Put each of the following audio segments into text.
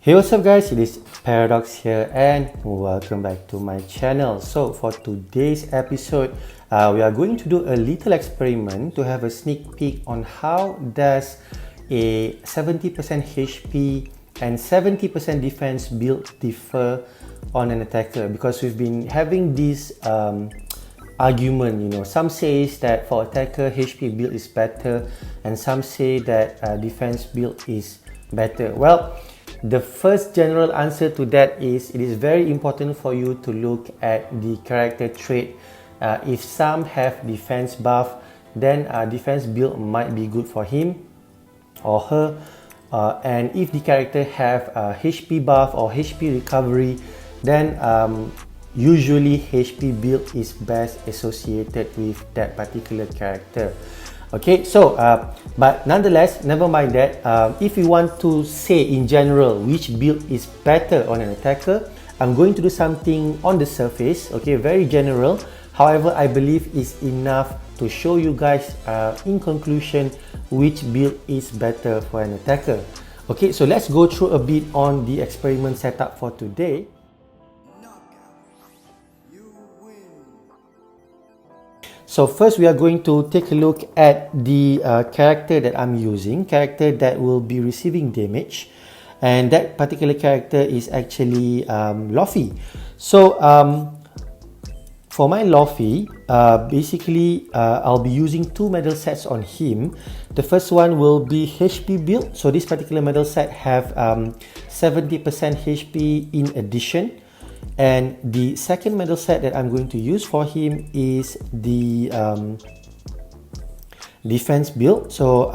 Hey, what's up guys, it is Paradox here and welcome back to my channel. So for today's episode, we are going to do a little experiment to have a sneak peek on how does a 70% HP and 70% defense build differ on an attacker, because we've been having this argument, some says that for attacker HP build is better and some say that defense build is better. Well, the first general answer to that is it is very important for you to look at the character trait. If some have defense buff, then defense build might be good for him or her, and if the character have HP buff or HP recovery, then usually HP build is best associated with that particular character. Okay, so but nonetheless, never mind that. If you want to say in general which build is better on an attacker, I'm going to do something on the surface, okay, very general. However, I believe is enough to show you guys in conclusion which build is better for an attacker. Okay, so let's go through a bit on the experiment setup for today. So first we are going to take a look at the character that I'm using, character that will be receiving damage, and that particular character is actually Luffy. So for my Luffy, basically I'll be using two medal sets on him. The first one will be HP build, so this particular medal set have 70% HP in addition. And the second medal set that I'm going to use for him is the defense build. So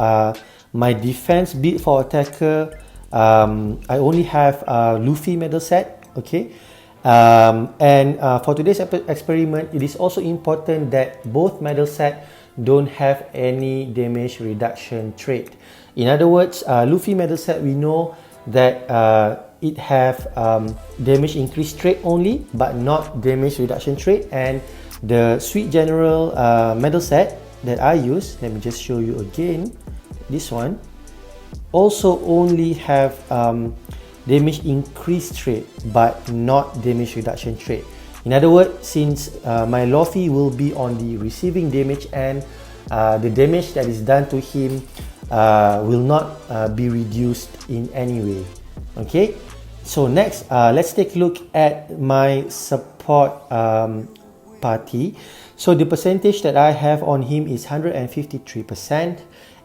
my defense build for attacker, I only have Luffy medal set, okay. And for today's experiment, it is also important that both medal set don't have any damage reduction trait. In other words, Luffy medal set, we know that it have damage increase trait only, but not damage reduction trait. And the Sweet General medal set that I use, let me just show you again, this one also only have damage increase trait but not damage reduction trait. In other words, since my Luffy will be on the receiving damage and the damage that is done to him will not be reduced in any way. Okay, so next let's take a look at my support party. So the percentage that I have on him is 153%,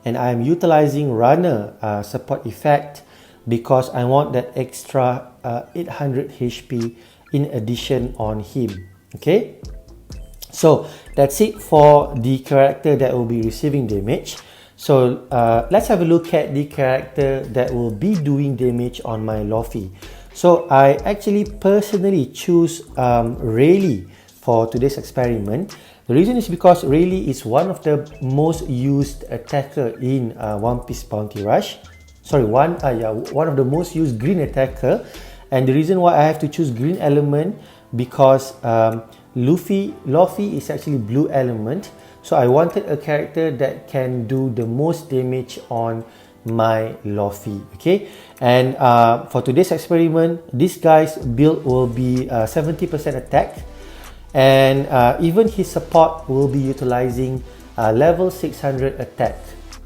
and I am utilizing runner support effect because I want that extra 800 HP in addition on him. Okay, so that's it for the character that will be receiving damage. So let's have a look at the character that will be doing damage on my Luffy. So I actually personally choose Rayleigh for today's experiment. The reason is because Rayleigh is one of the most used attacker in One Piece Bounty Rush. Sorry, one of the most used green attacker. And the reason why I have to choose green element because Luffy is actually blue element. So I wanted a character that can do the most damage on my Luffy, okay? And for today's experiment, this guy's build will be 70% attack, and even his support will be utilizing level 600 attack,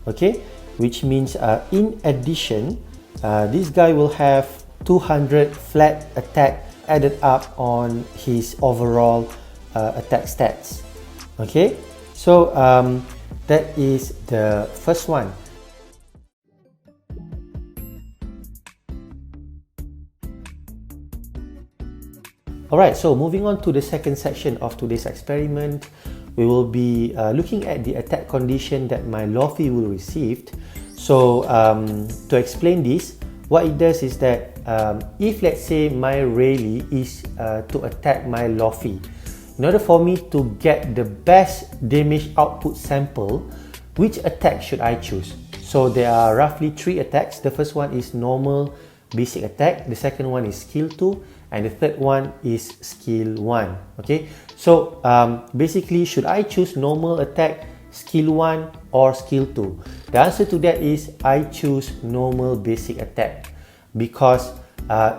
okay? Which means in addition, this guy will have 200 flat attack added up on his overall attack stats, okay? So that is the first one. Alright, so moving on to the second section of today's experiment, we will be looking at the attack condition that my Luffy will receive. So to explain this, what it does is that if let's say my Rayleigh is to attack my Luffy, in order for me to get the best damage output sample, which attack should I choose? So there are roughly 3 attacks. The first one is normal basic attack, the second one is skill 2, and the third one is skill 1. Okay, so basically, should I choose normal attack, skill 1 or skill 2? The answer to that is I choose normal basic attack because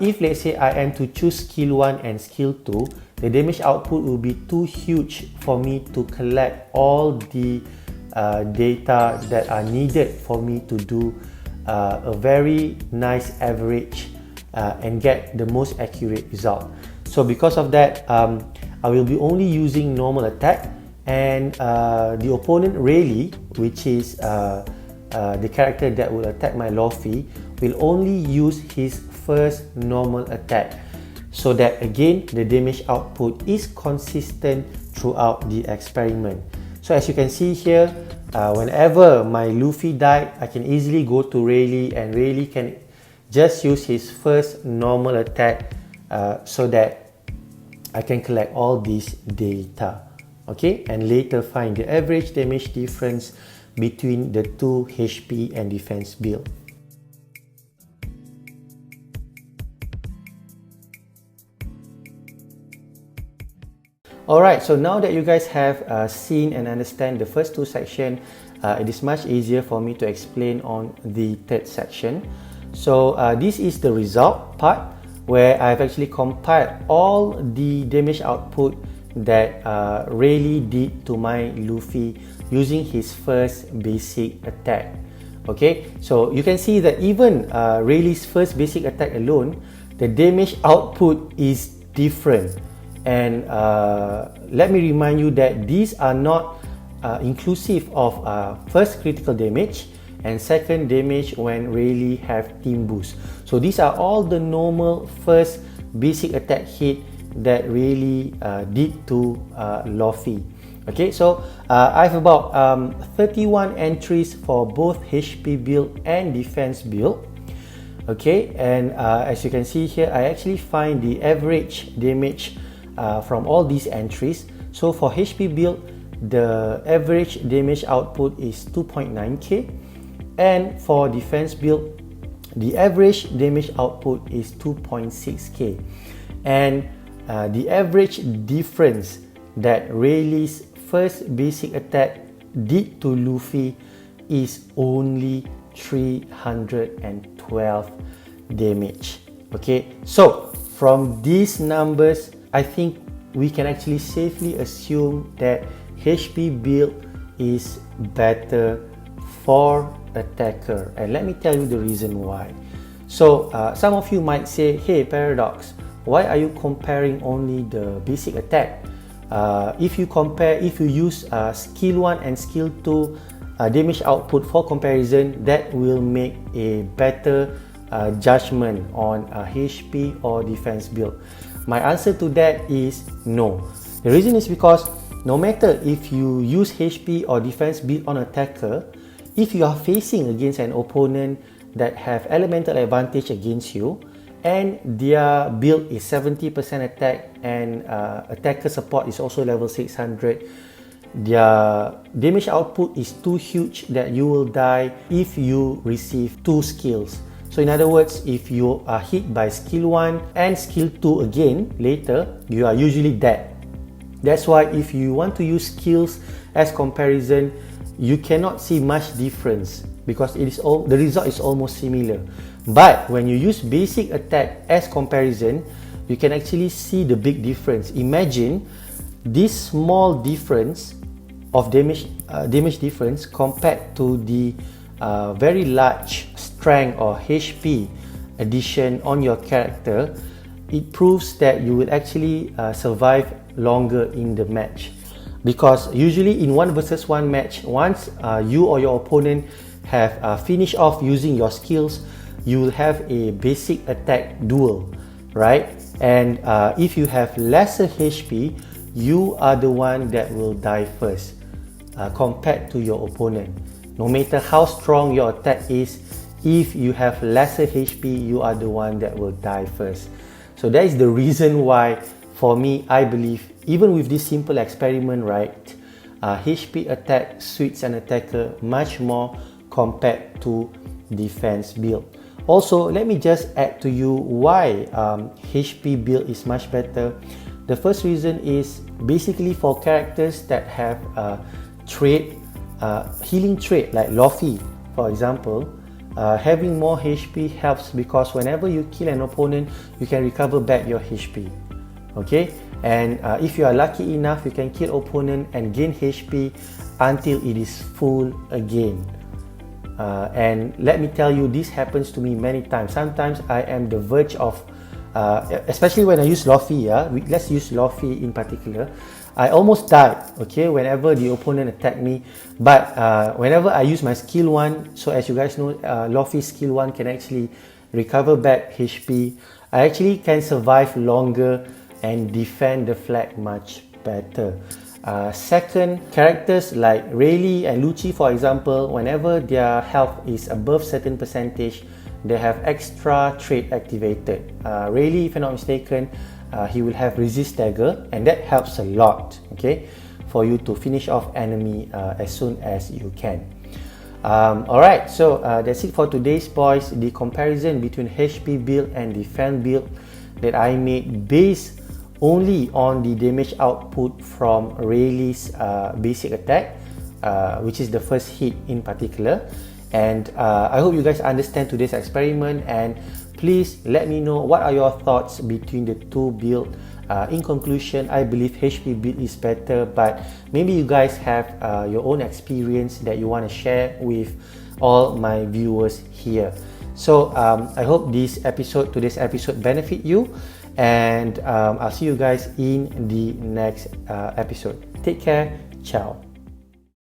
if let's say I am to choose skill 1 and skill 2, the damage output will be too huge for me to collect all the data that are needed for me to do a very nice average and get the most accurate result. So because of that, I will be only using normal attack, and the opponent Rayleigh, which is the character that will attack my Luffy, will only use his first normal attack, so that again the damage output is consistent throughout the experiment. So as you can see here, whenever my Luffy died, I can easily go to Rayleigh, and Rayleigh can just use his first normal attack so that I can collect all this data, okay, and later find the average damage difference between the two HP and defense build. Alright, so now that you guys have seen and understand the first two sections, it is much easier for me to explain on the third section. So this is the result part, where I've actually compiled all the damage output that Rayleigh did to my Luffy using his first basic attack. Okay, so you can see that even Rayleigh's first basic attack alone, the damage output is different. And let me remind you that these are not inclusive of first critical damage and second damage when Rayleigh have team boost. So these are all the normal first basic attack hit that Rayleigh did to Luffy. Okay, so I have about 31 entries for both HP build and defense build. Okay, and as you can see here, I actually find the average damage from all these entries. So for HP build, the average damage output is 2.9k, and for defense build, the average damage output is 2.6k, and the average difference that Rayleigh's first basic attack did to Luffy is only 312 damage. Okay, so from these numbers, I think we can actually safely assume that HP build is better for attacker, and let me tell you the reason why. So some of you might say, hey Paradox, why are you comparing only the basic attack? If you use skill 1 and skill 2 damage output for comparison, that will make a better judgment on HP or defense build. My answer to that is no. The reason is because no matter if you use HP or defense build on attacker, if you are facing against an opponent that have elemental advantage against you, and their build is 70% attack and attacker support is also level 600, their damage output is too huge that you will die if you receive 2 skills. So in other words, if you are hit by skill 1 and skill 2 again later, you are usually dead. That's why if you want to use skills as comparison, you cannot see much difference because the result is almost similar. But when you use basic attack as comparison, you can actually see the big difference. Imagine this small difference of damage difference compared to the very large strength or HP addition on your character. It proves that you will actually survive longer in the match, because usually in 1 versus 1 match, once you or your opponent have finished off using your skills, you will have a basic attack duel, right? And if you have lesser HP, you are the one that will die first compared to your opponent. No matter how strong your attack is, if you have lesser HP, you are the one that will die first. So that is the reason why, for me, I believe, even with this simple experiment, right, HP attack suits an attacker much more compared to defense build. Also, let me just add to you why HP build is much better. The first reason is basically for characters that have healing trait like Luffy, for example. Having more HP helps because whenever you kill an opponent, you can recover back your HP. Okay, and if you are lucky enough, you can kill opponent and gain HP until it is full again. And let me tell you, this happens to me many times. Sometimes I am the verge of, especially when I use Luffy, let's use Luffy in particular. I almost died, okay, whenever the opponent attacked me. But whenever I use my skill 1, so as you guys know, Luffy's skill 1 can actually recover back HP. I actually can survive longer and defend the flag much better. Second, characters like Rayleigh and Lucci, for example, whenever their health is above certain percentage, they have extra trait activated. Rayleigh, if I'm not mistaken, he will have resist dagger, and that helps a lot, okay, for you to finish off enemy as soon as you can. Alright, so that's it for today's boys. The comparison between HP build and defense build that I made based only on the damage output from Rayleigh's basic attack, which is the first hit in particular. And I hope you guys understand today's experiment, and please let me know what are your thoughts between the two builds. In conclusion, I believe HP build is better, but maybe you guys have your own experience that you want to share with all my viewers here. So I hope today's episode benefit you, and I'll see you guys in the next episode. Take care. Ciao.